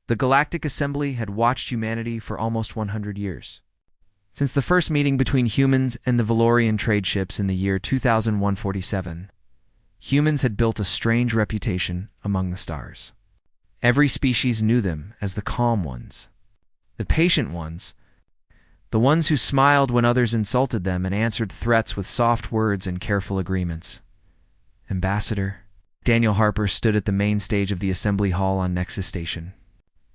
The Galactic Assembly had watched humanity for almost 100 years. Since the first meeting between humans and the Valorian trade ships in the year 2147, humans had built a strange reputation among the stars. Every species knew them as the calm ones, the patient ones, the ones who smiled when others insulted them and answered threats with soft words and careful agreements. Ambassador Daniel Harper stood at the main stage of the assembly hall on Nexus Station.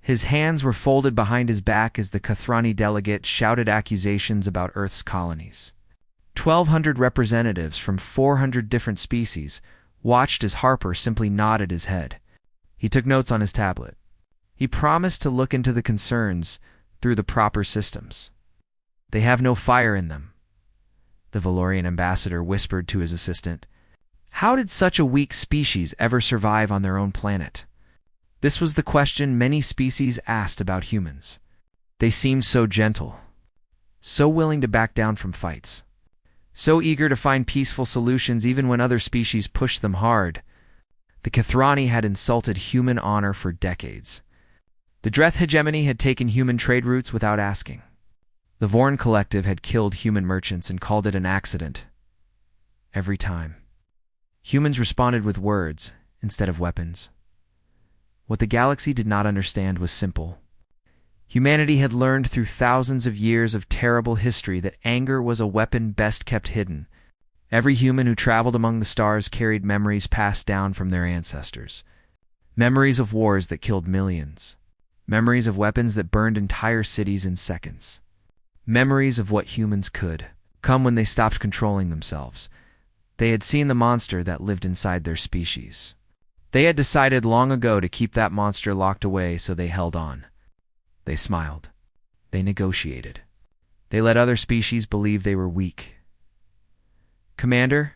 His hands were folded behind his back as the Kathrani delegate shouted accusations about Earth's colonies. 1,200 representatives from 400 different species watched as Harper simply nodded his head. He took notes on his tablet. He promised to look into the concerns through the proper systems. They have no fire in them, the Valorian ambassador whispered to his assistant. How did such a weak species ever survive on their own planet? This was the question many species asked about humans. They seemed so gentle, so willing to back down from fights, so eager to find peaceful solutions even when other species pushed them hard. The Kathrani had insulted human honor for decades. The Dreth hegemony had taken human trade routes without asking. The Vorn Collective had killed human merchants and called it an accident. Every time. Humans responded with words instead of weapons. What the galaxy did not understand was simple. Humanity had learned through thousands of years of terrible history that anger was a weapon best kept hidden. Every human who traveled among the stars carried memories passed down from their ancestors. Memories of wars that killed millions. Memories of weapons that burned entire cities in seconds. Memories of what humans could come when they stopped controlling themselves. They had seen the monster that lived inside their species. They had decided long ago to keep that monster locked away, so they held on. They smiled. They negotiated. They let other species believe they were weak. Commander,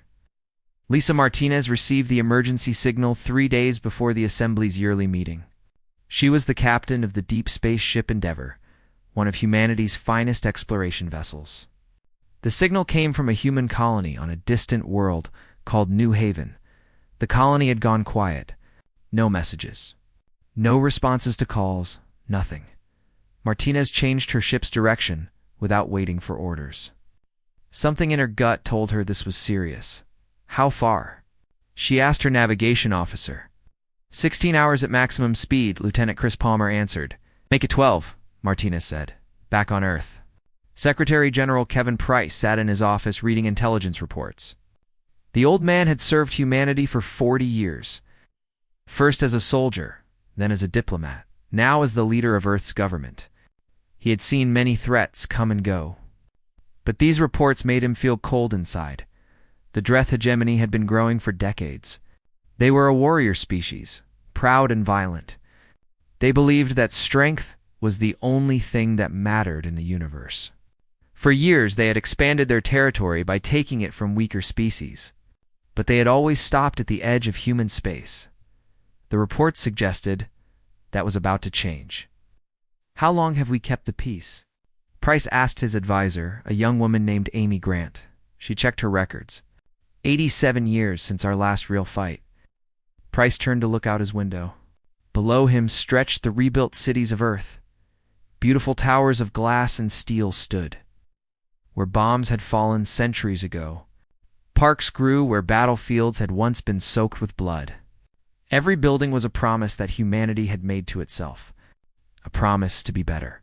Lisa Martinez received the emergency signal 3 days before the Assembly's yearly meeting. She was the captain of the deep space ship Endeavour, one of humanity's finest exploration vessels. The signal came from a human colony on a distant world called New Haven. The colony had gone quiet. No messages. No responses to calls. Nothing. Martinez changed her ship's direction without waiting for orders. Something in her gut told her this was serious. How far? She asked her navigation officer. 16 hours at maximum speed, Lieutenant Chris Palmer answered. Make it 12, Martinez said. Back on Earth. Secretary General Kevin Price sat in his office reading intelligence reports. The old man had served humanity for 40 years. First as a soldier, then as a diplomat, now as the leader of Earth's government. He had seen many threats come and go. But these reports made him feel cold inside. The Dreth hegemony had been growing for decades. They were a warrior species, proud and violent. They believed that strength was the only thing that mattered in the universe. For years, they had expanded their territory by taking it from weaker species. But they had always stopped at the edge of human space. The reports suggested that was about to change. How long have we kept the peace? Price asked his advisor, a young woman named Amy Grant. She checked her records. 87 years since our last real fight. Price turned to look out his window. Below him stretched the rebuilt cities of Earth. Beautiful towers of glass and steel stood, where bombs had fallen centuries ago. Parks grew where battlefields had once been soaked with blood. Every building was a promise that humanity had made to itself. A promise to be better,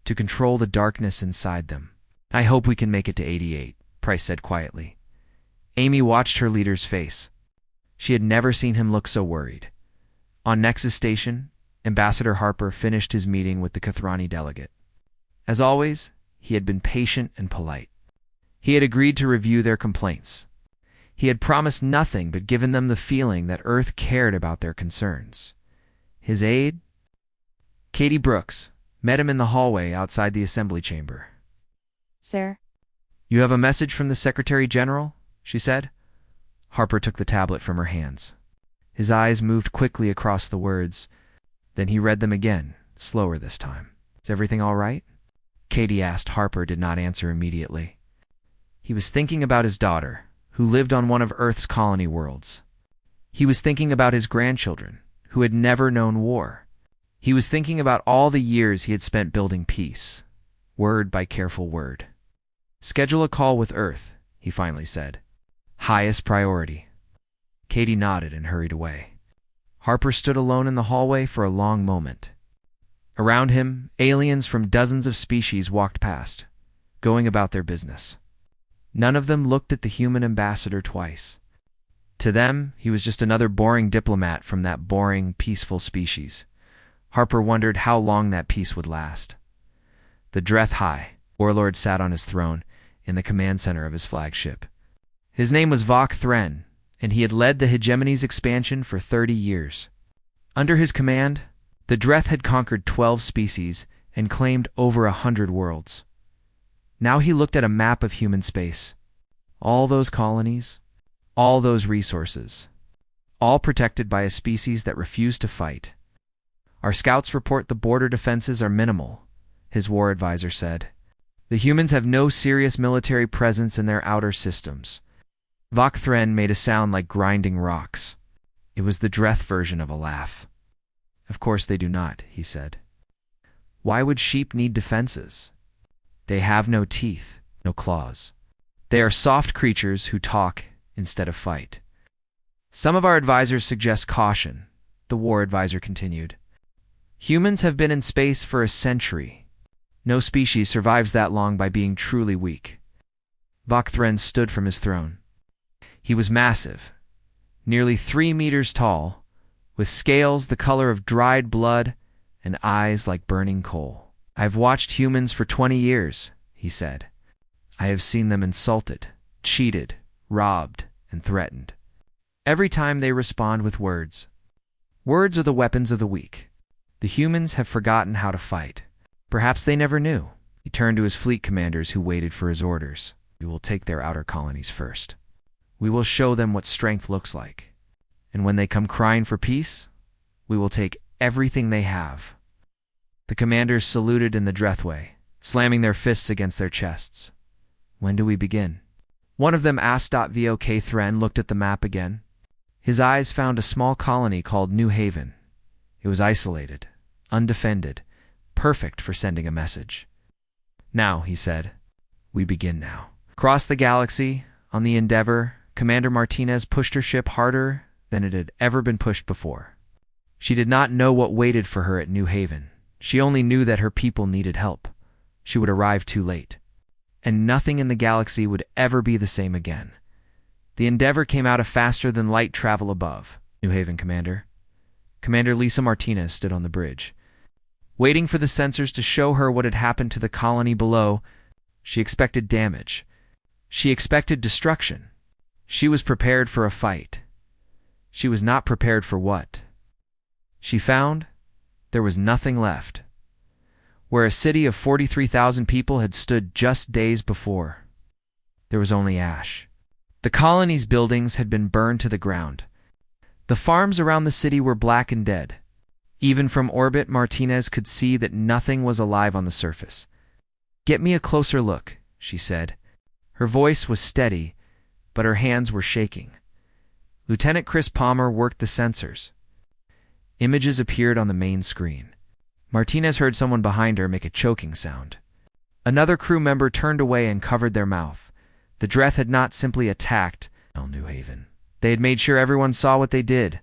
to control the darkness inside them. I hope we can make it to 88, Price said quietly. Amy watched her leader's face. She had never seen him look so worried. On Nexus Station, Ambassador Harper finished his meeting with the Kathrani delegate. As always, he had been patient and polite. He had agreed to review their complaints. He had promised nothing but given them the feeling that Earth cared about their concerns. His aide, Katie Brooks, met him in the hallway outside the assembly chamber. Sir? You have a message from the Secretary General? She said. Harper took the tablet from her hands. His eyes moved quickly across the words. Then he read them again, slower this time. Is everything all right? Katie asked. Harper did not answer immediately. He was thinking about his daughter, who lived on one of Earth's colony worlds. He was thinking about his grandchildren, who had never known war. He was thinking about all the years he had spent building peace, word by careful word. "Schedule a call with Earth," he finally said. "Highest priority." Katie nodded and hurried away. Harper stood alone in the hallway for a long moment. Around him, aliens from dozens of species walked past, going about their business. None of them looked at the human ambassador twice. To them, he was just another boring diplomat from that boring, peaceful species. Harper wondered how long that peace would last. The Dreth High Warlord sat on his throne in the command center of his flagship. His name was Vok Thren, and he had led the hegemony's expansion for 30 years. Under his command, the Dreth had conquered 12 species and claimed over 100 worlds. Now he looked at a map of human space. All those colonies, all those resources, all protected by a species that refused to fight. "Our scouts report the border defenses are minimal," his war advisor said. "The humans have no serious military presence in their outer systems." Vok Thren made a sound like grinding rocks. It was the Dreth version of a laugh. "Of course they do not," he said. "Why would sheep need defenses? They have no teeth, no claws. They are soft creatures who talk instead of fight." "Some of our advisors suggest caution," the war advisor continued. "Humans have been in space for a century. No species survives that long by being truly weak." Vok Thren stood from his throne. He was massive, nearly 3 meters tall, with scales the color of dried blood and eyes like burning coal. "I have watched humans for 20 years, he said. "I have seen them insulted, cheated, robbed, and threatened. Every time they respond with words. Words are the weapons of the weak. The humans have forgotten how to fight. Perhaps they never knew." He turned to his fleet commanders who waited for his orders. "We will take their outer colonies first. We will show them what strength looks like. And when they come crying for peace, we will take everything they have." The commanders saluted in the Dreth way, slamming their fists against their chests. "When do we begin?" one of them asked. Vok Thren looked at the map again. His eyes found a small colony called New Haven. It was isolated, undefended, perfect for sending a message. "Now," he said, "we begin now." Across the galaxy, on the Endeavor, Commander Martinez pushed her ship harder than it had ever been pushed before. She did not know what waited for her at New Haven. She only knew that her people needed help. She would arrive too late. And nothing in the galaxy would ever be the same again. The Endeavor came out of faster-than-light travel above. "New Haven, Commander." Commander Lisa Martinez stood on the bridge, waiting for the sensors to show her what had happened to the colony below. She expected damage. She expected destruction. She was prepared for a fight. She was not prepared for what she found. There was nothing left. Where a city of 43,000 people had stood just days before, there was only ash. The colony's buildings had been burned to the ground. The farms around the city were black and dead. Even from orbit, Martinez could see that nothing was alive on the surface. "Get me a closer look," she said. Her voice was steady, but her hands were shaking. Lieutenant Chris Palmer worked the sensors. Images appeared on the main screen. Martinez heard someone behind her make a choking sound. Another crew member turned away and covered their mouth. The Dreth had not simply attacked New Haven. They had made sure everyone saw what they did.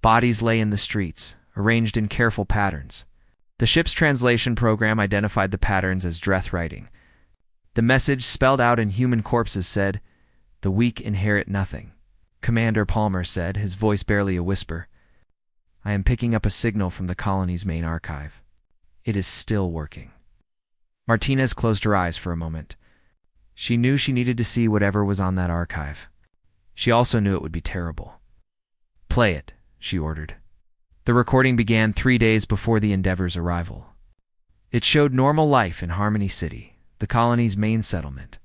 Bodies lay in the streets, arranged in careful patterns. The ship's translation program identified the patterns as Dreth writing. The message, spelled out in human corpses, said, "The weak inherit nothing." Commander Palmer said, his voice barely a whisper, "I am picking up a signal from the colony's main archive. It is still working." Martinez closed her eyes for a moment. She knew she needed to see whatever was on that archive. She also knew it would be terrible. "Play it," she ordered. The recording began 3 days before the Endeavor's arrival. It showed normal life in Harmony City, the colony's main settlement.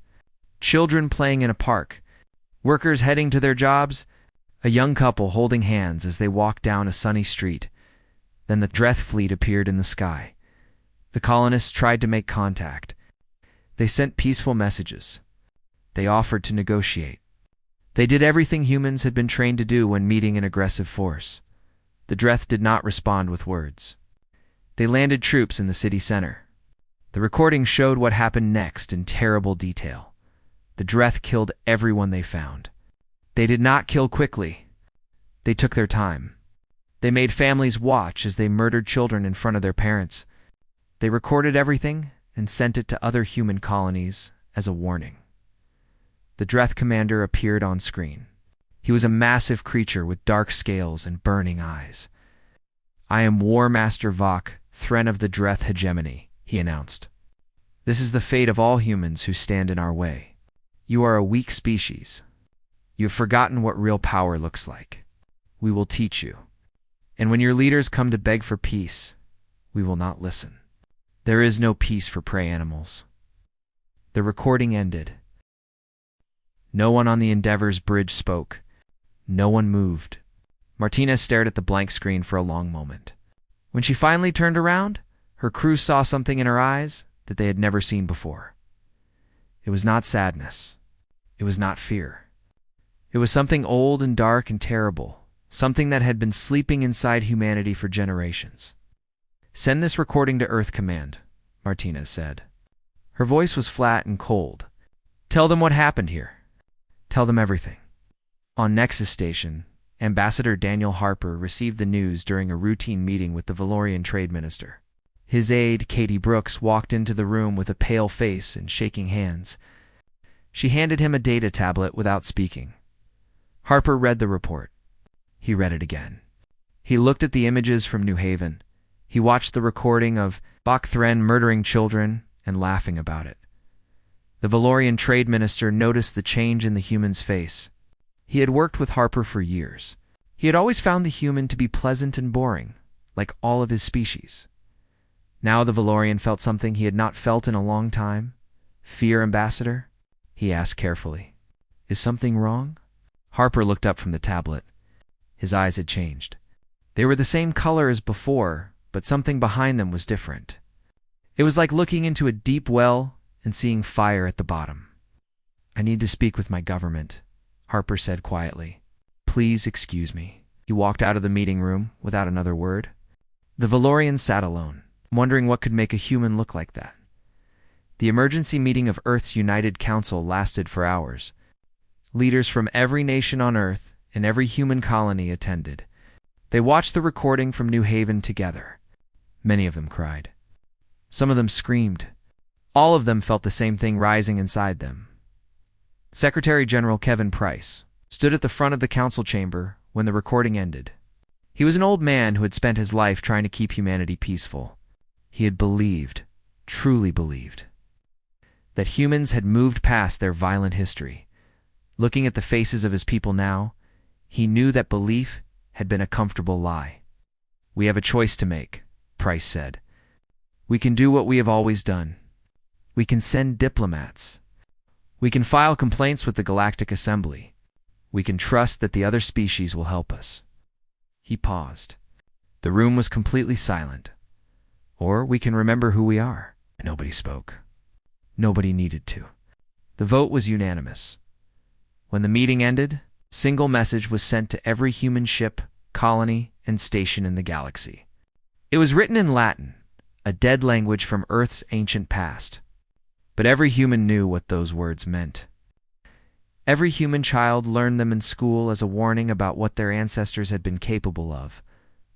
Children playing in a park, workers heading to their jobs, a young couple holding hands as they walked down a sunny street. Then the Dreth fleet appeared in the sky. The colonists tried to make contact. They sent peaceful messages. They offered to negotiate. They did everything humans had been trained to do when meeting an aggressive force. The Dreth did not respond with words. They landed troops in the city center. The recording showed what happened next in terrible detail. The Dreth killed everyone they found. They did not kill quickly. They took their time. They made families watch as they murdered children in front of their parents. They recorded everything and sent it to other human colonies as a warning. The Dreth commander appeared on screen. He was a massive creature with dark scales and burning eyes. "I am War Master Vok, Thren of the Dreth hegemony," he announced. "This is the fate of all humans who stand in our way. You are a weak species. You have forgotten what real power looks like. We will teach you. And when your leaders come to beg for peace, we will not listen. There is no peace for prey animals." The recording ended. No one on the Endeavor's bridge spoke. No one moved. Martinez stared at the blank screen for a long moment. When she finally turned around, her crew saw something in her eyes that they had never seen before. It was not sadness. It was not fear. It was something old and dark and terrible, something that had been sleeping inside humanity for generations. "Send this recording to Earth Command," Martinez said. Her voice was flat and cold. "Tell them what happened here. Tell them everything." On Nexus Station, Ambassador Daniel Harper received the news during a routine meeting with the Valorian Trade Minister. His aide, Katie Brooks, walked into the room with a pale face and shaking hands. She handed him a data tablet without speaking. Harper read the report. He read it again. He looked at the images from New Haven. He watched the recording of Vok Thren murdering children and laughing about it. The Valorian Trade Minister noticed the change in the human's face. He had worked with Harper for years. He had always found the human to be pleasant and boring, like all of his species. Now the Valorian felt something he had not felt in a long time. "Fear, Ambassador?" he asked carefully. "Is something wrong?" Harper looked up from the tablet. His eyes had changed. They were the same color as before, but something behind them was different. It was like looking into a deep well and seeing fire at the bottom. "I need to speak with my government," Harper said quietly. "Please excuse me." He walked out of the meeting room without another word. The Valorian sat alone, wondering what could make a human look like that. The emergency meeting of Earth's United Council lasted for hours. Leaders from every nation on Earth and every human colony attended. They watched the recording from New Haven together. Many of them cried. Some of them screamed. All of them felt the same thing rising inside them. Secretary General Kevin Price stood at the front of the council chamber when the recording ended. He was an old man who had spent his life trying to keep humanity peaceful. He had believed, truly believed, that humans had moved past their violent history. Looking at the faces of his people now, he knew that belief had been a comfortable lie. "We have a choice to make," Price said. "We can do what we have always done. We can send diplomats. We can file complaints with the Galactic Assembly. We can trust that the other species will help us." He paused. The room was completely silent. "Or we can remember who we are." Nobody spoke. Nobody needed to. The vote was unanimous. When the meeting ended, a single message was sent to every human ship, colony, and station in the galaxy. It was written in Latin, a dead language from Earth's ancient past. But every human knew what those words meant. Every human child learned them in school as a warning about what their ancestors had been capable of.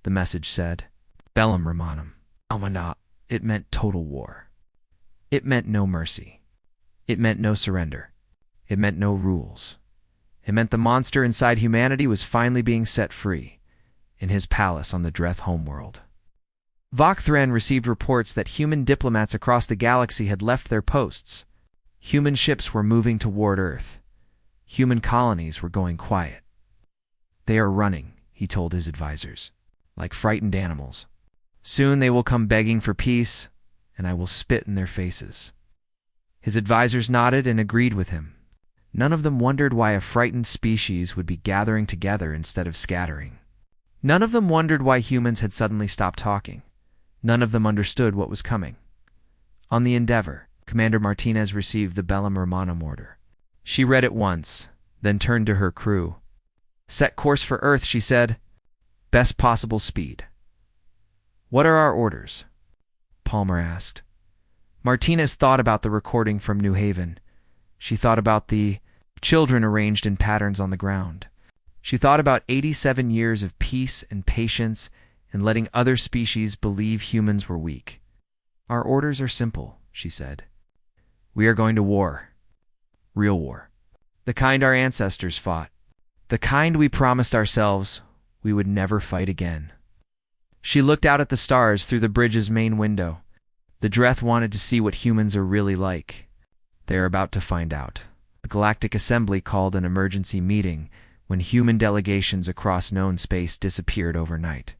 The message said, "Bellum Romanum." Almanat. It meant total war. It meant no mercy. It meant no surrender. It meant no rules. It meant the monster inside humanity was finally being set free, in his palace on the Dreth homeworld. Vok Thren received reports that human diplomats across the galaxy had left their posts. Human ships were moving toward Earth. Human colonies were going quiet. "They are running," he told his advisors, "like frightened animals. Soon they will come begging for peace, and I will spit in their faces." His advisors nodded and agreed with him. None of them wondered why a frightened species would be gathering together instead of scattering. None of them wondered why humans had suddenly stopped talking. None of them understood what was coming. On the Endeavor, Commander Martinez received the Bellum Romanum order. She read it once, then turned to her crew. "Set course for Earth," she said. "Best possible speed." What are our orders? Palmer asked. Martinez thought about the recording from New Haven. She thought about the children arranged in patterns on the ground. She thought about 87 years of peace and patience and letting other species believe humans were weak. Our orders are simple, she said. We are going to war. Real war. The kind our ancestors fought. The kind we promised ourselves we would never fight again. She looked out at the stars through the bridge's main window. The Dreth wanted to see what humans are really like. They are about to find out. The Galactic Assembly called an emergency meeting when human delegations across known space disappeared overnight.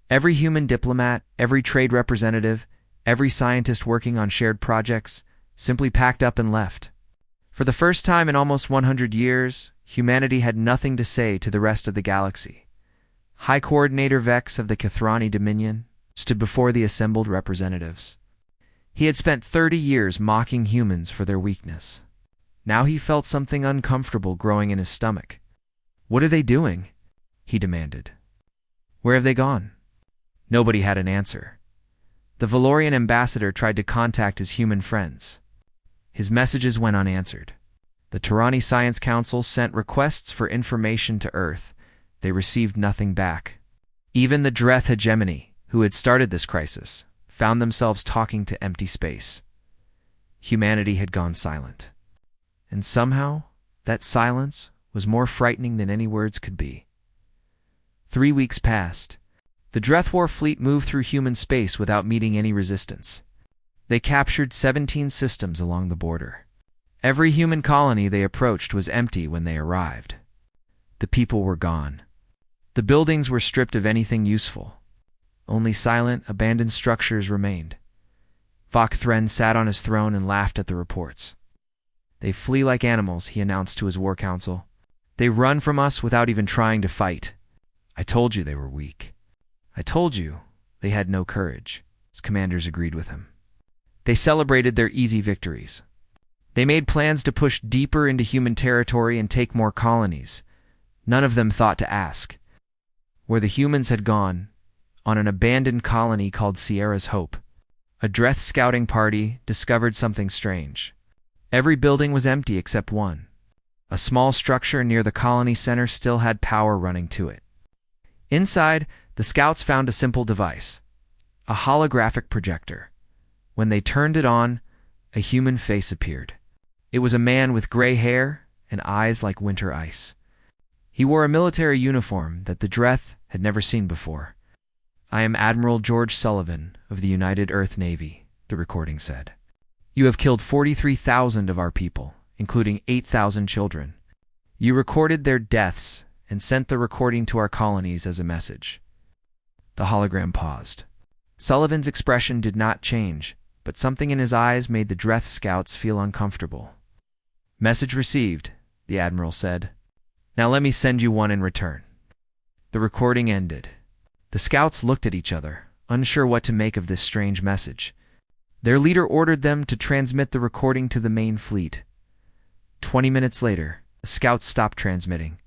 Every human diplomat, every trade representative, every scientist working on shared projects simply packed up and left. For the first time in almost 100 years, humanity had nothing to say to the rest of the galaxy. High Coordinator Vex of the Kathrani Dominion stood before the assembled representatives. He had spent 30 years mocking humans for their weakness. Now he felt something uncomfortable growing in his stomach. What are they doing? He demanded. Where have they gone? Nobody had an answer. The Valorian ambassador tried to contact his human friends. His messages went unanswered. The Terani Science Council sent requests for information to Earth. They received nothing back. Even the Dreth hegemony, who had started this crisis, found themselves talking to empty space. Humanity had gone silent. And somehow, that silence was more frightening than any words could be. 3 weeks passed. The Dreth War fleet moved through human space without meeting any resistance. They captured 17 systems along the border. Every human colony they approached was empty when they arrived. The people were gone. The buildings were stripped of anything useful. Only silent, abandoned structures remained. Vok Thren sat on his throne and laughed at the reports. They flee like animals, he announced to his war council. They run from us without even trying to fight. I told you they were weak. I told you they had no courage. His commanders agreed with him. They celebrated their easy victories. They made plans to push deeper into human territory and take more colonies. None of them thought to ask. Where the humans had gone, on an abandoned colony called Sierra's Hope, a Dreth scouting party discovered something strange. Every building was empty except one. A small structure near the colony center still had power running to it. Inside, the scouts found a simple device, a holographic projector. When they turned it on, a human face appeared. It was a man with gray hair and eyes like winter ice. He wore a military uniform that the Dreth had never seen before. I am Admiral George Sullivan of the United Earth Navy, the recording said. You have killed 43,000 of our people, including 8,000 children. You recorded their deaths and sent the recording to our colonies as a message. The hologram paused. Sullivan's expression did not change, but something in his eyes made the Dreth scouts feel uncomfortable. Message received, the Admiral said. Now let me send you one in return. The recording ended. The scouts looked at each other, unsure what to make of this strange message. Their leader ordered them to transmit the recording to the main fleet. 20 minutes later, the scouts stopped transmitting.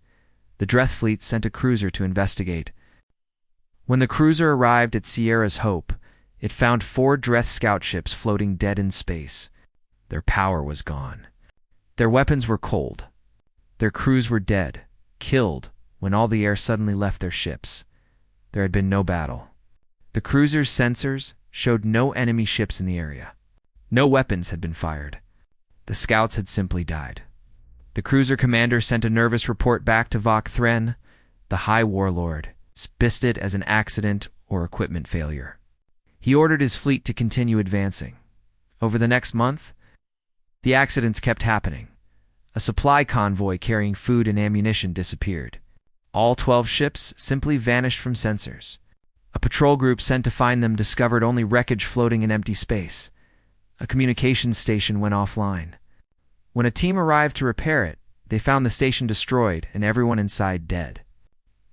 The Dreth fleet sent a cruiser to investigate. When the cruiser arrived at Sierra's Hope, it found 4 Dreth scout ships floating dead in space. Their power was gone. Their weapons were cold. Their crews were dead, killed, when all the air suddenly left their ships. There had been no battle. The cruiser's sensors showed no enemy ships in the area. No weapons had been fired. The scouts had simply died. The cruiser commander sent a nervous report back to Vok Thren, the High Warlord, dismissed it as an accident or equipment failure. He ordered his fleet to continue advancing. Over the next month, the accidents kept happening. A supply convoy carrying food and ammunition disappeared. All 12 ships simply vanished from sensors. A patrol group sent to find them discovered only wreckage floating in empty space. A communications station went offline. When a team arrived to repair it, they found the station destroyed and everyone inside dead.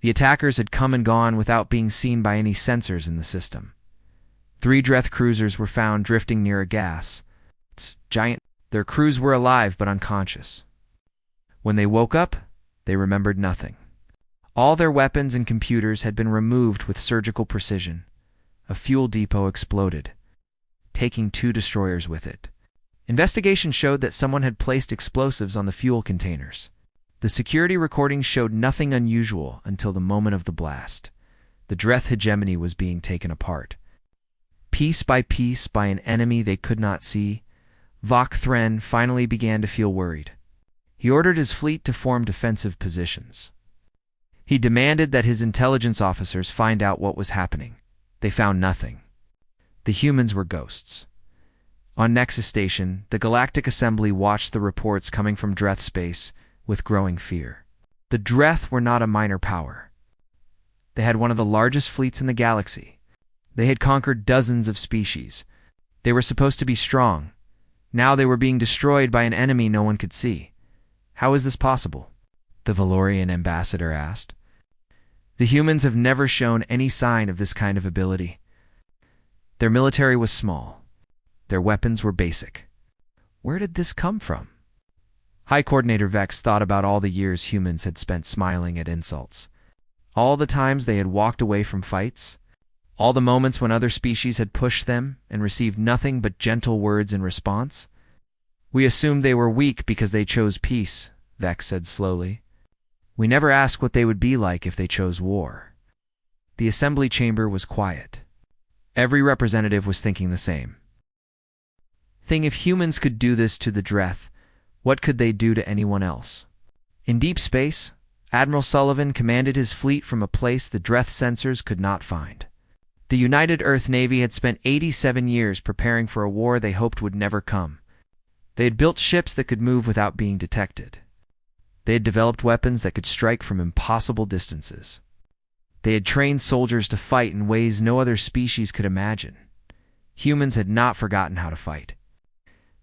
The attackers had come and gone without being seen by any sensors in the system. 3 Dreth cruisers were found drifting near a gas giant. Their crews were alive but unconscious. When they woke up, they remembered nothing. All their weapons and computers had been removed with surgical precision. A fuel depot exploded, taking 2 destroyers with it. Investigation showed that someone had placed explosives on the fuel containers. The security recordings showed nothing unusual until the moment of the blast. The Dreth hegemony was being taken apart. Piece by an enemy they could not see, Vok Thren finally began to feel worried. He ordered his fleet to form defensive positions. He demanded that his intelligence officers find out what was happening. They found nothing. The humans were ghosts. On Nexus Station, the Galactic Assembly watched the reports coming from Dreth space with growing fear. The Dreth were not a minor power. They had one of the largest fleets in the galaxy. They had conquered dozens of species. They were supposed to be strong. Now they were being destroyed by an enemy no one could see. How is this possible? The Valorian ambassador asked. The humans have never shown any sign of this kind of ability. Their military was small. Their weapons were basic. Where did this come from? High Coordinator Vex thought about all the years humans had spent smiling at insults. All the times they had walked away from fights. All the moments when other species had pushed them and received nothing but gentle words in response. We assumed they were weak because they chose peace, Vex said slowly. We never asked what they would be like if they chose war. The assembly chamber was quiet. Every representative was thinking the same. If humans could do this to the Dreth, what could they do to anyone else? In deep space, Admiral Sullivan commanded his fleet from a place the Dreth sensors could not find. The United Earth Navy had spent 87 years preparing for a war they hoped would never come. They had built ships that could move without being detected. They had developed weapons that could strike from impossible distances. They had trained soldiers to fight in ways no other species could imagine. Humans had not forgotten how to fight.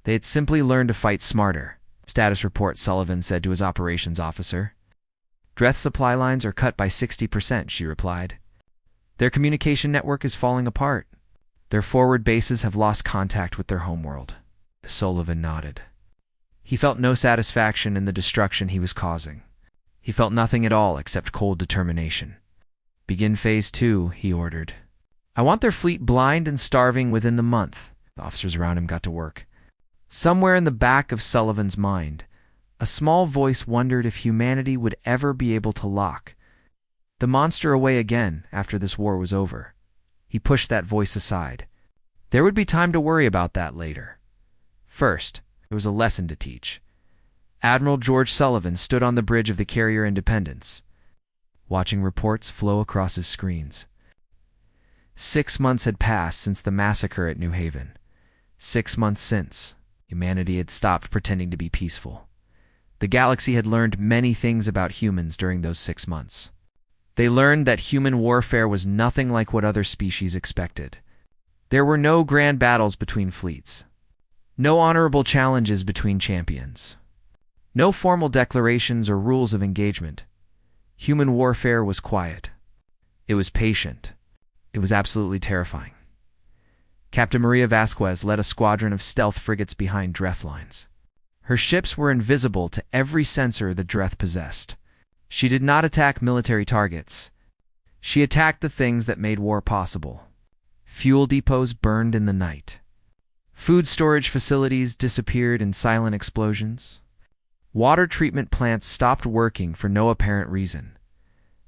They had simply learned to fight smarter. Status report, Sullivan said to his operations officer. Dreth supply lines are cut by 60%, she replied. Their communication network is falling apart. Their forward bases have lost contact with their homeworld. Sullivan nodded. He felt no satisfaction in the destruction he was causing. He felt nothing at all except cold determination. Begin Phase 2, he ordered. I want their fleet blind and starving within the month. The officers around him got to work. Somewhere in the back of Sullivan's mind, a small voice wondered if humanity would ever be able to lock the monster away again after this war was over. He pushed that voice aside. There would be time to worry about that later. First, there was a lesson to teach. Admiral George Sullivan stood on the bridge of the carrier Independence, watching reports flow across his screens. 6 months had passed since the massacre at New Haven. 6 months since humanity had stopped pretending to be peaceful. The galaxy had learned many things about humans during those 6 months. They learned that human warfare was nothing like what other species expected. There were no grand battles between fleets. No honorable challenges between champions. No formal declarations or rules of engagement. Human warfare was quiet. It was patient. It was absolutely terrifying. Captain Maria Vasquez led a squadron of stealth frigates behind Dreth lines. Her ships were invisible to every sensor the Dreth possessed. She did not attack military targets. She attacked the things that made war possible. Fuel depots burned in the night. Food storage facilities disappeared in silent explosions. Water treatment plants stopped working for no apparent reason.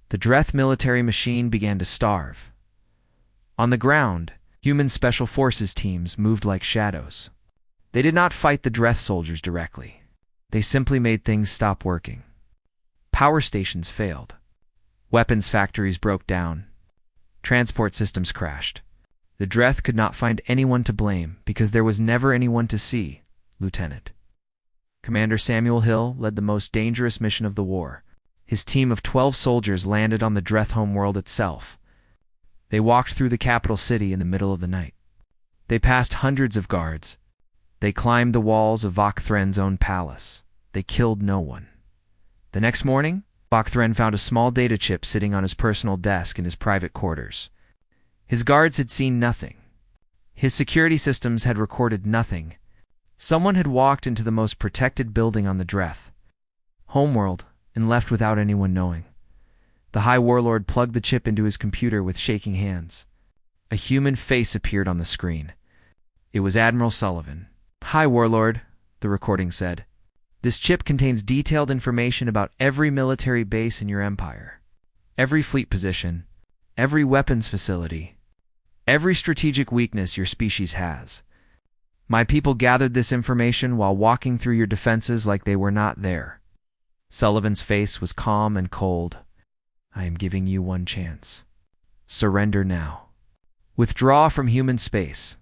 The Dreth military machine began to starve. On the ground, human special forces teams moved like shadows. They did not fight the Dreth soldiers directly. They simply made things stop working. Power stations failed. Weapons factories broke down. Transport systems crashed. The Dreth could not find anyone to blame because there was never anyone to see, Lieutenant. Commander Samuel Hill led the most dangerous mission of the war. His team of 12 soldiers landed on the Dreth homeworld itself. They walked through the capital city in the middle of the night. They passed hundreds of guards. They climbed the walls of Vok Thren's own palace. They killed no one. The next morning, Vok Thren found a small data chip sitting on his personal desk in his private quarters. His guards had seen nothing. His security systems had recorded nothing. Someone had walked into the most protected building on the Dreth homeworld and left without anyone knowing. The High Warlord plugged the chip into his computer with shaking hands. A human face appeared on the screen. It was Admiral Sullivan. "Hi, Warlord," the recording said. "This chip contains detailed information about every military base in your empire, every fleet position, every weapons facility, every strategic weakness your species has. My people gathered this information while walking through your defenses like they were not there." Sullivan's face was calm and cold. "I am giving you one chance. Surrender now. Withdraw from human space.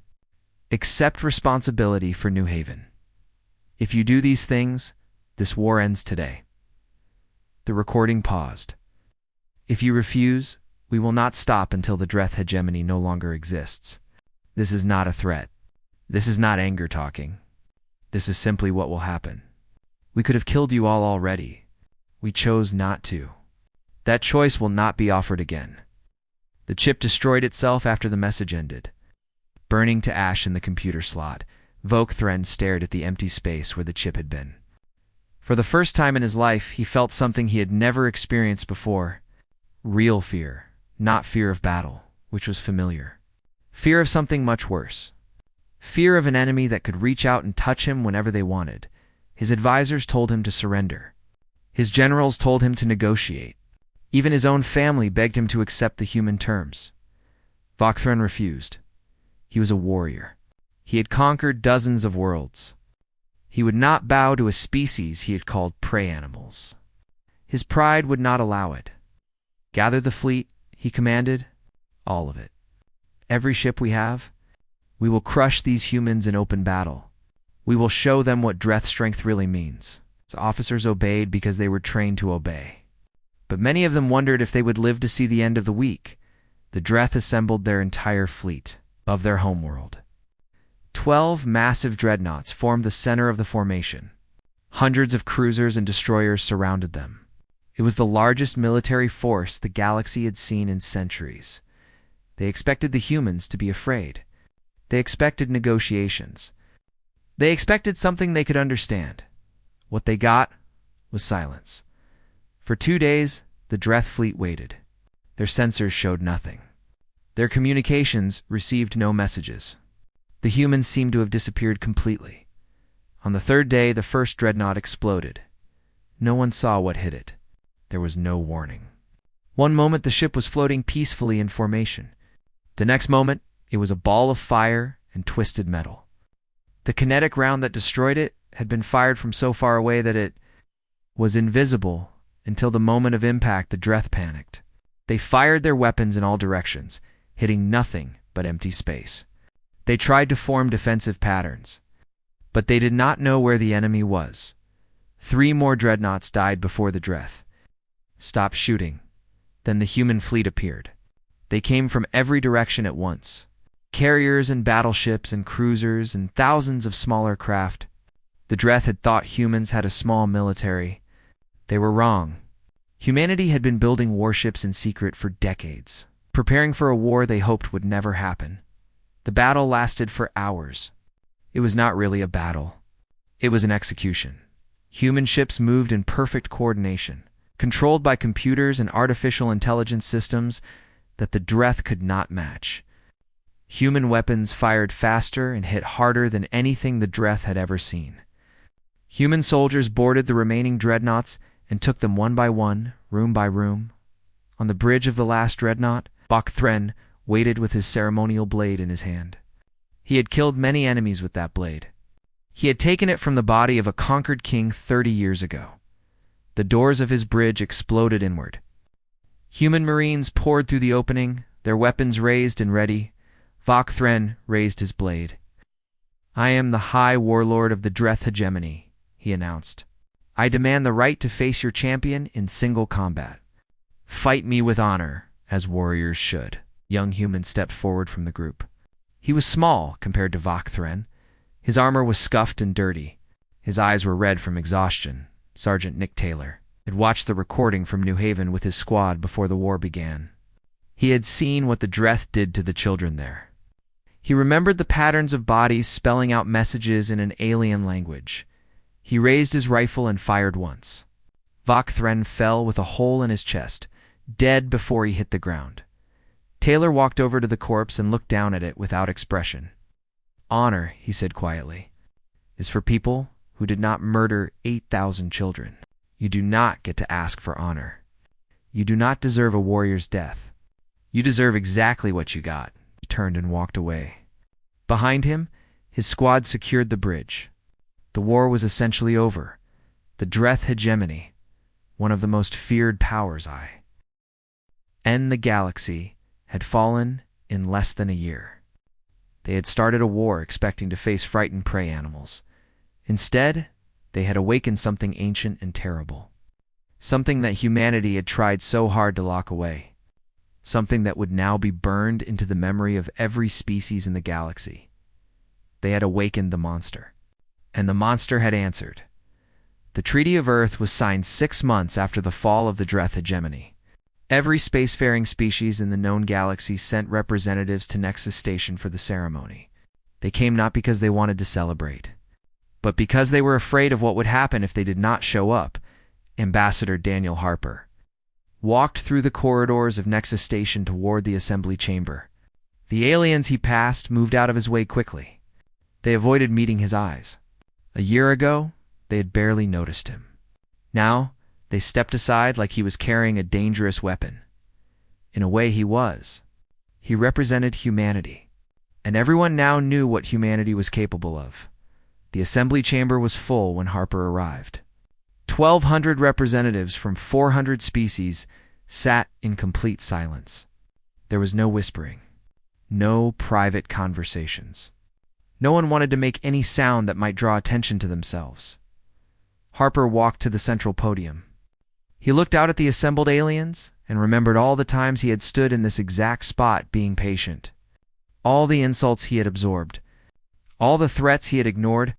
Accept responsibility for New Haven. If you do these things, this war ends today." The recording paused. "If you refuse, we will not stop until the Dreth hegemony no longer exists. This is not a threat. This is not anger talking. This is simply what will happen. We could have killed you all already. We chose not to. That choice will not be offered again." The chip destroyed itself after the message ended. Burning to ash in the computer slot, Vogthren stared at the empty space where the chip had been. For the first time in his life, he felt something he had never experienced before. Real fear, not fear of battle, which was familiar. Fear of something much worse. Fear of an enemy that could reach out and touch him whenever they wanted. His advisors told him to surrender. His generals told him to negotiate. Even his own family begged him to accept the human terms. Vogthren refused. He was a warrior. He had conquered dozens of worlds. He would not bow to a species he had called prey animals. His pride would not allow it. "Gather the fleet," he commanded. "All of it. Every ship we have. We will crush these humans in open battle. We will show them what Dreth strength really means." His officers obeyed because they were trained to obey. But many of them wondered if they would live to see the end of the week. The Dreth assembled their entire fleet of their homeworld. 12 massive dreadnoughts formed the center of the formation. Hundreds of cruisers and destroyers surrounded them. It was the largest military force the galaxy had seen in centuries. They expected the humans to be afraid. They expected negotiations. They expected something they could understand. What they got was silence. For 2 days, the Dreth fleet waited. Their sensors showed nothing. Their communications received no messages. The humans seemed to have disappeared completely. On the 3rd day, the first dreadnought exploded. No one saw what hit it. There was no warning. One moment, the ship was floating peacefully in formation. The next moment, it was a ball of fire and twisted metal. The kinetic round that destroyed it had been fired from so far away that it was invisible until the moment of impact. The Dreth panicked. They fired their weapons in all directions, hitting nothing but empty space. They tried to form defensive patterns, but they did not know where the enemy was. 3 more dreadnoughts died before the Dreth stopped shooting. Then the human fleet appeared. They came from every direction at once. Carriers and battleships and cruisers and thousands of smaller craft. The Dreth had thought humans had a small military. They were wrong. Humanity had been building warships in secret for decades, preparing for a war they hoped would never happen. The battle lasted for hours. It was not really a battle. It was an execution. Human ships moved in perfect coordination, controlled by computers and artificial intelligence systems that the Dreth could not match. Human weapons fired faster and hit harder than anything the Dreth had ever seen. Human soldiers boarded the remaining dreadnoughts and took them one by one, room by room. On the bridge of the last dreadnought, Vogthren waited with his ceremonial blade in his hand. He had killed many enemies with that blade. He had taken it from the body of a conquered king 30 years ago. The doors of his bridge exploded inward. Human marines poured through the opening, their weapons raised and ready. Vogthren raised his blade. "I am the High Warlord of the Dreth hegemony," he announced. "I demand the right to face your champion in single combat. Fight me with honor, as warriors should." Young human stepped forward from the group. He was small compared to Vogthren. His armor was scuffed and dirty. His eyes were red from exhaustion. Sergeant Nick Taylor had watched the recording from New Haven with his squad before the war began. He had seen what the Dreth did to the children there. He remembered the patterns of bodies spelling out messages in an alien language. He raised his rifle and fired once. Vogthren fell with a hole in his chest, dead before he hit the ground. Taylor walked over to the corpse and looked down at it without expression. "Honor," he said quietly, "is for people who did not murder 8,000 children. You do not get to ask for honor. You do not deserve a warrior's death. You deserve exactly what you got." He turned and walked away. Behind him, his squad secured the bridge. The war was essentially over. The Dreth hegemony, one of the most feared powers, and the galaxy, had fallen in less than a year. They had started a war expecting to face frightened prey animals. Instead, they had awakened something ancient and terrible. Something that humanity had tried so hard to lock away. Something that would now be burned into the memory of every species in the galaxy. They had awakened the monster. And the monster had answered. The Treaty of Earth was signed 6 months after the fall of the Dreth hegemony. Every spacefaring species in the known galaxy sent representatives to Nexus Station for the ceremony. They came not because they wanted to celebrate, but because they were afraid of what would happen if they did not show up. Ambassador Daniel Harper walked through the corridors of Nexus Station toward the assembly chamber. The aliens he passed moved out of his way quickly. They avoided meeting his eyes. A year ago, they had barely noticed him. Now, they stepped aside like he was carrying a dangerous weapon. In a way, he was. He represented humanity, and everyone now knew what humanity was capable of. The assembly chamber was full when Harper arrived. 1,200 representatives from 400 species sat in complete silence. There was no whispering, no private conversations. No one wanted to make any sound that might draw attention to themselves. Harper walked to the central podium. He looked out at the assembled aliens and remembered all the times he had stood in this exact spot being patient. All the insults he had absorbed. All the threats he had ignored.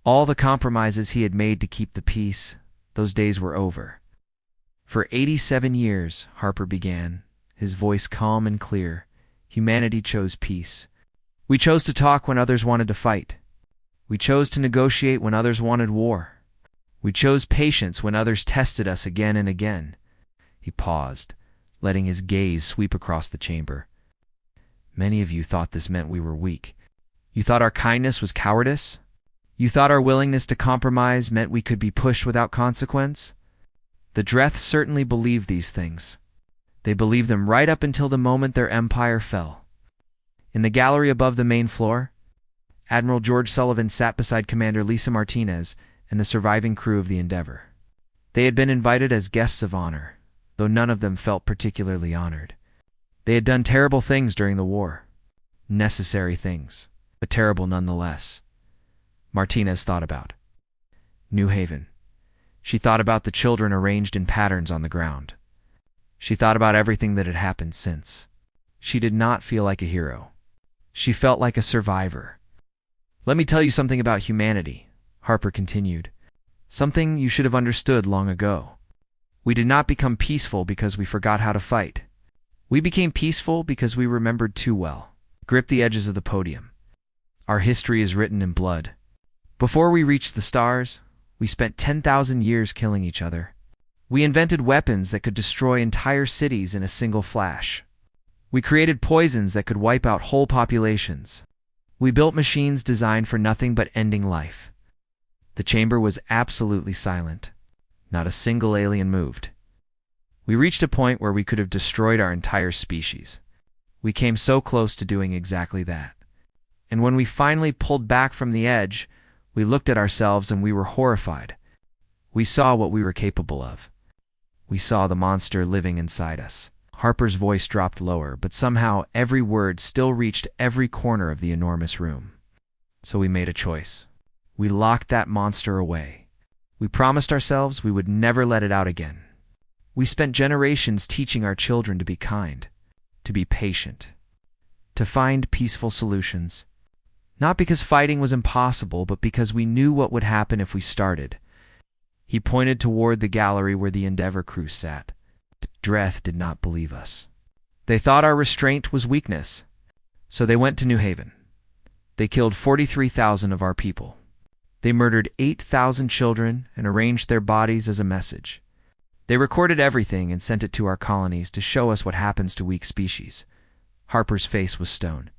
All the compromises he had made to keep the peace. Those days were over. For 87 years, Harper began, his voice calm and clear, humanity chose peace. We chose to talk when others wanted to fight. We chose to negotiate when others wanted war. We chose patience when others tested us again and again. He paused, letting his gaze sweep across the chamber. Many of you thought this meant we were weak. You thought our kindness was cowardice? You thought our willingness to compromise meant we could be pushed without consequence? The Dreth certainly believed these things. They believed them right up until the moment their empire fell. In the gallery above the main floor, Admiral George Sullivan sat beside Commander Lisa Martinez and the surviving crew of the Endeavor. They had been invited as guests of honor, though none of them felt particularly honored. They had done terrible things during the war. Necessary things, but terrible nonetheless. Martinez thought about New Haven. She thought about the children arranged in patterns on the ground. She thought about everything that had happened since. She did not feel like a hero. She felt like a survivor. "Let me tell you something about humanity," Harper continued. "Something you should have understood long ago. We did not become peaceful because we forgot how to fight. We became peaceful because we remembered too well." Grip the edges of the podium. "Our history is written in blood. Before we reached the stars, we spent 10,000 years killing each other. We invented weapons that could destroy entire cities in a single flash. We created poisons that could wipe out whole populations. We built machines designed for nothing but ending life." The chamber was absolutely silent. Not a single alien moved. "We reached a point where we could have destroyed our entire species. We came so close to doing exactly that. And when we finally pulled back from the edge, we looked at ourselves and we were horrified. We saw what we were capable of. We saw the monster living inside us." Harper's voice dropped lower, but somehow every word still reached every corner of the enormous room. "So we made a choice. We locked that monster away. We promised ourselves we would never let it out again. We spent generations teaching our children to be kind, to be patient, to find peaceful solutions. Not because fighting was impossible, but because we knew what would happen if we started." He pointed toward the gallery where the Endeavor crew sat. Dreth did not believe us. They thought our restraint was weakness. So they went to New Haven. They killed 43,000 of our people. They murdered 8,000 children and arranged their bodies as a message. They recorded everything and sent it to our colonies to show us what happens to weak species. Harper's face was stone.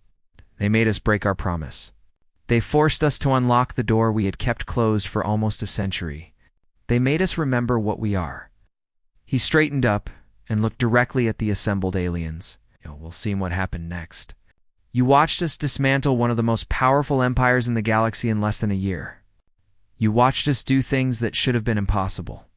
They made us break our promise. They forced us to unlock the door we had kept closed for almost a century. They made us remember what we are. He straightened up and looked directly at the assembled aliens. We'll see what happened next. You watched us dismantle one of the most powerful empires in the galaxy in less than a year. You watched us do things that should have been impossible.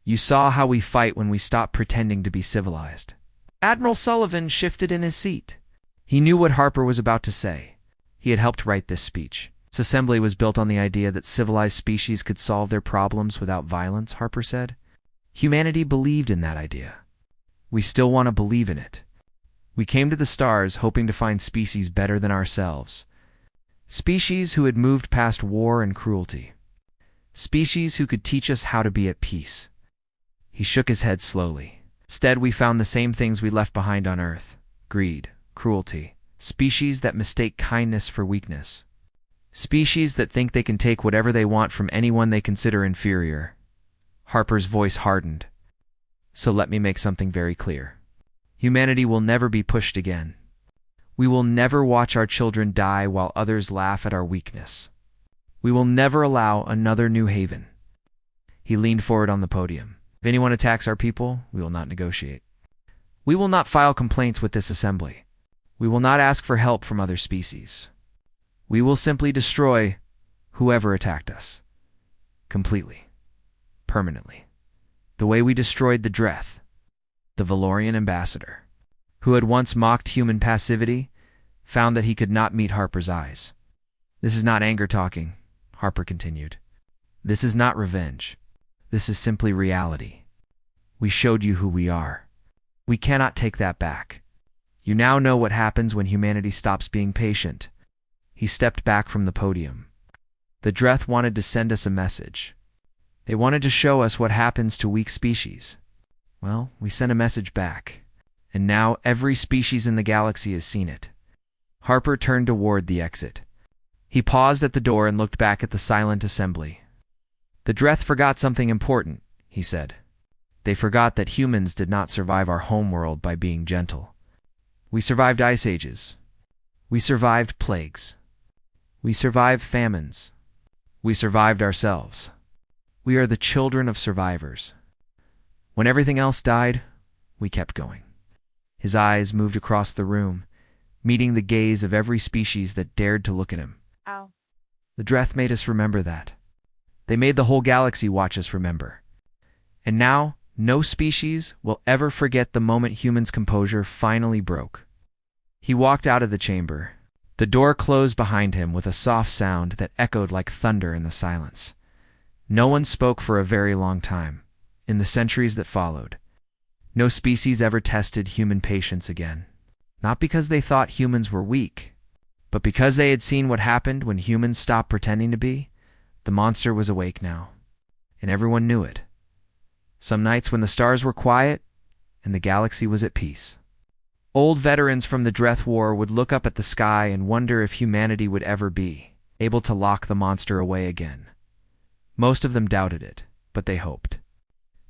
You saw how we fight when we stopped pretending to be civilized. Admiral Sullivan shifted in his seat. He knew what Harper was about to say. He had helped write this speech. This assembly was built on the idea that civilized species could solve their problems without violence, Harper said. Humanity believed in that idea. We still want to believe in it. We came to the stars hoping to find species better than ourselves. Species who had moved past war and cruelty. Species who could teach us how to be at peace. He shook his head slowly. Instead, we found the same things we left behind on Earth. Greed, cruelty, species that mistake kindness for weakness. Species that think they can take whatever they want from anyone they consider inferior. Harper's voice hardened. So let me make something very clear. Humanity will never be pushed again. We will never watch our children die while others laugh at our weakness. We will never allow another New Haven. He leaned forward on the podium. If anyone attacks our people, we will not negotiate. We will not file complaints with this assembly. We will not ask for help from other species. We will simply destroy whoever attacked us. Completely. Permanently. The way we destroyed the Dreth, the Valorian ambassador, who had once mocked human passivity, found that he could not meet Harper's eyes. This is not anger talking, Harper continued. This is not revenge. This is simply reality. We showed you who we are. We cannot take that back. You now know what happens when humanity stops being patient. He stepped back from the podium. The Dreth wanted to send us a message. They wanted to show us what happens to weak species. Well, we sent a message back, and now every species in the galaxy has seen it. Harper turned toward the exit. He paused at the door and looked back at the silent assembly. The Dreth forgot something important, he said. They forgot that humans did not survive our homeworld by being gentle. We survived ice ages. We survived plagues. We survived famines. We survived ourselves. We are the children of survivors. When everything else died, we kept going. His eyes moved across the room, meeting the gaze of every species that dared to look at him. Ow. The Dreth made us remember that. They made the whole galaxy watch us remember. And now, no species will ever forget the moment humans' composure finally broke. He walked out of the chamber. The door closed behind him with a soft sound that echoed like thunder in the silence. No one spoke for a very long time, in the centuries that followed. No species ever tested human patience again. Not because they thought humans were weak, but because they had seen what happened when humans stopped pretending to be. The monster was awake now, and everyone knew it. Some nights when the stars were quiet and the galaxy was at peace. Old veterans from the Dreth War would look up at the sky and wonder if humanity would ever be able to lock the monster away again. Most of them doubted it, but they hoped.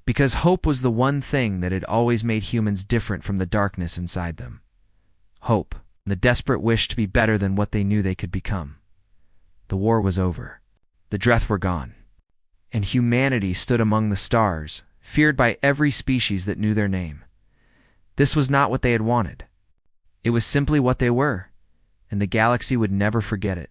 Because hope was the one thing that had always made humans different from the darkness inside them. Hope, the desperate wish to be better than what they knew they could become. The war was over. The Dreth were gone. And humanity stood among the stars, feared by every species that knew their name. This was not what they had wanted. It was simply what they were, and the galaxy would never forget it.